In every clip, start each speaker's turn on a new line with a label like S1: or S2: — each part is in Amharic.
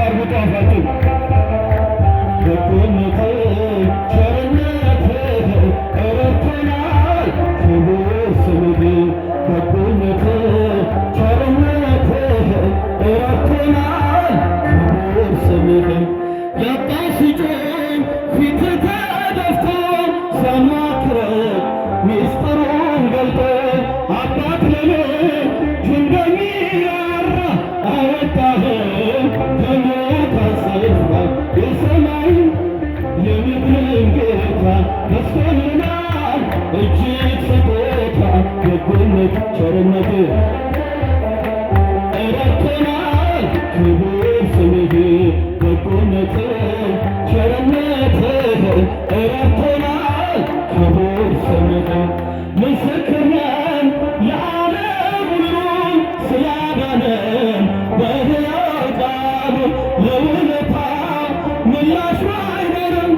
S1: አርጉ ጧፋችሁ በጎነትህ ቸርነትህ ረድቶናል ክቡር ስምህ በጎነትህ ቸርነትህ ረድቶናል ክቡር ስምህ ያጣ ሲጮህ ፊትህ ተደፍቶ ሲያማክረን ሚስጥሩን ገልጦ አባት ለልጅ እንደሚራራ አወጣኸን ከሞት አንስተህ የሰማይ የምድርን ጌታ ደርሶልናል እጅግ ስጦታ በጎነት ቸርነት ረድቶናል ክቡር ስምህ በጎነት ቸርነት ረድቶናል ክቡር ስምህ ምስክር ነን ለዓለም ሁሉ ስላዳነን በሕያው ቃሉ ለውለታ ምላሽ አይኖርም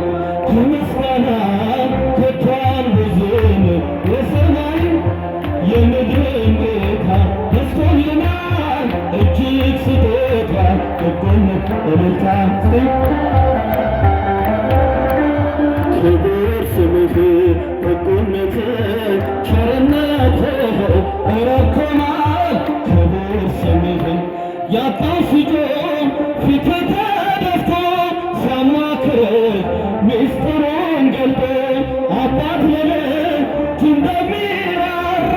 S1: ከምስጋና ከቶ አንበዝም የሰማይ የምድርን ጌታ ደርሶልናል እጅግ ስጦታ በጎነት እልልታ ክቡር ስምህ በጎነትህ ቸርነትህ ረድቶናል ክቡር ስምህ ያጣ ሲጮህ ፊትህ ተደፍቶ ሲያማክርህ ሚስጥሩን ገልጦ አባት ለልጅ እንደሚራራ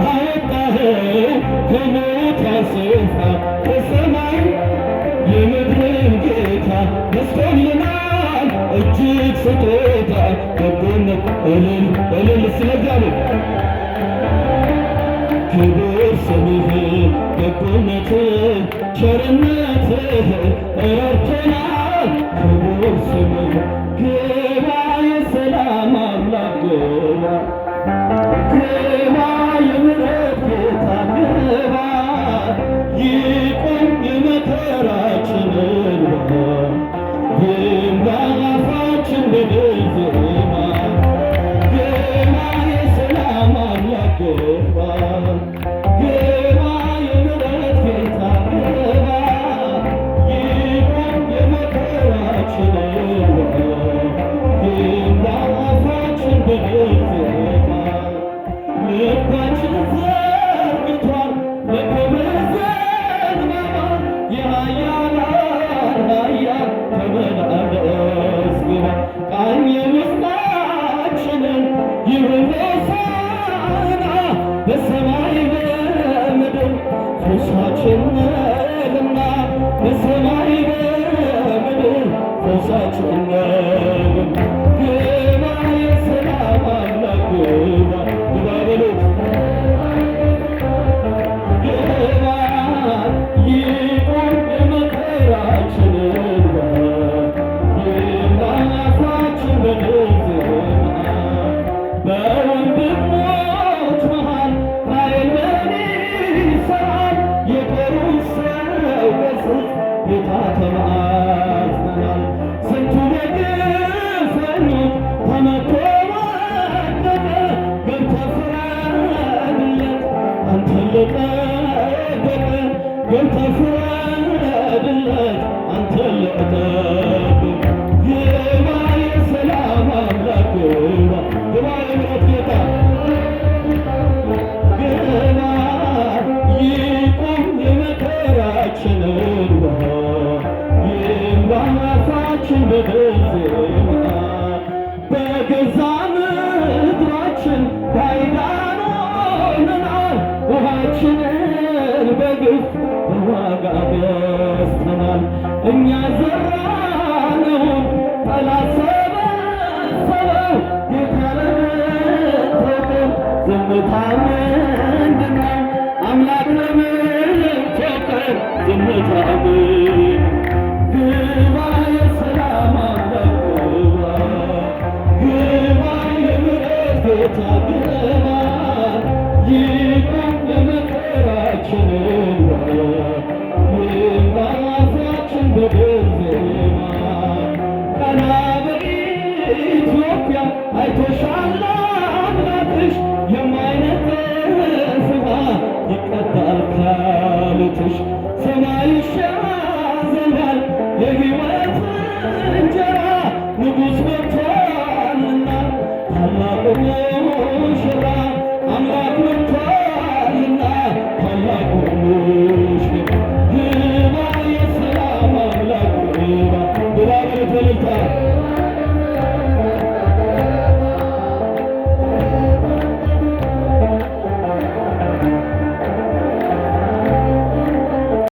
S1: አወጣኸው ከሞት ስፍራ ከሰማይ የምድርን ጌታ ደርሶልናል እጅግ ስጦታ በጎነት እልል እልል ስለእግዚአብሔር ክቡር ስምህ በጎነትህ ቸርነትህ ረድቶናል ክቡር ስምህ ግባ የሰላም አምላክ ግባ ግባ የምሕረት ጌታ ግባ ይቁም የመከራችን እንባ ይምላ አፋችን በድል ዜማ ግባ የሰላም አምላክ ግባ ግባ የምሕረት ጌታ ግባ ይቁም የመከራችን እንባ ይምላ አፋችን በድል ዜማ ልባችን ዘርግቷል ለክብርህ ዘንባባ የኃያላን ኃያል ተመላለስ ግባ ቃኝ ውስጣችንን ይሁን ሆሳዕና በሰማይ በምድር ፈውሳችን ነህና በሰማይ በምድር ፈውሳችን ነህና ግባ የሰላም አምላክ ግባ ግባ በሉት ግባ ይቁም የመከራችን እንባ ይምላ አፋችን በድል ዜማ በወንድሞች መሃል ኃይል ምን ይሠራል የጦሩን ሰው ገሥጽ ጌታ ተማጽነናል ስንቱ በግፈኞች ተመቶ ወደቀ ገብተህ ፍረድለት አንተን ለጠበቀ ገብተህ ፍረድለት አንተን ለጠበቀ ግባ የሰላም አምላክ ግባ ግባ የምሕረት ጌታ ግባ ይቁም የመከራችን እንባ ይምላ አፋችን በድል ዜማ በገዛ ምድራችን ባዕዳን ሆነናል ውሃችንን በግፍ በዋጋ ገዝተናል እኛ ዘራነውን ጠላት ሰበሰበው ጌታ ለምን ተውከን ዝምታ ምንድነው አምላክ ለምን ተውከን ዝምታ ምን ግባ የሰላም አምላክ ግባ ግባ የምሕረት ጌታ ግባ ይቁም የመከራችን እንባ ይምላ አፋችን በድል ዜማ ቀና በይ ኢትዮጵያ አይቶሻል አምላክሽ የማይነጥፍ ውሃ ይቀዳል ከቤትሽ ሰማይሽ ያዘናል ታላቁ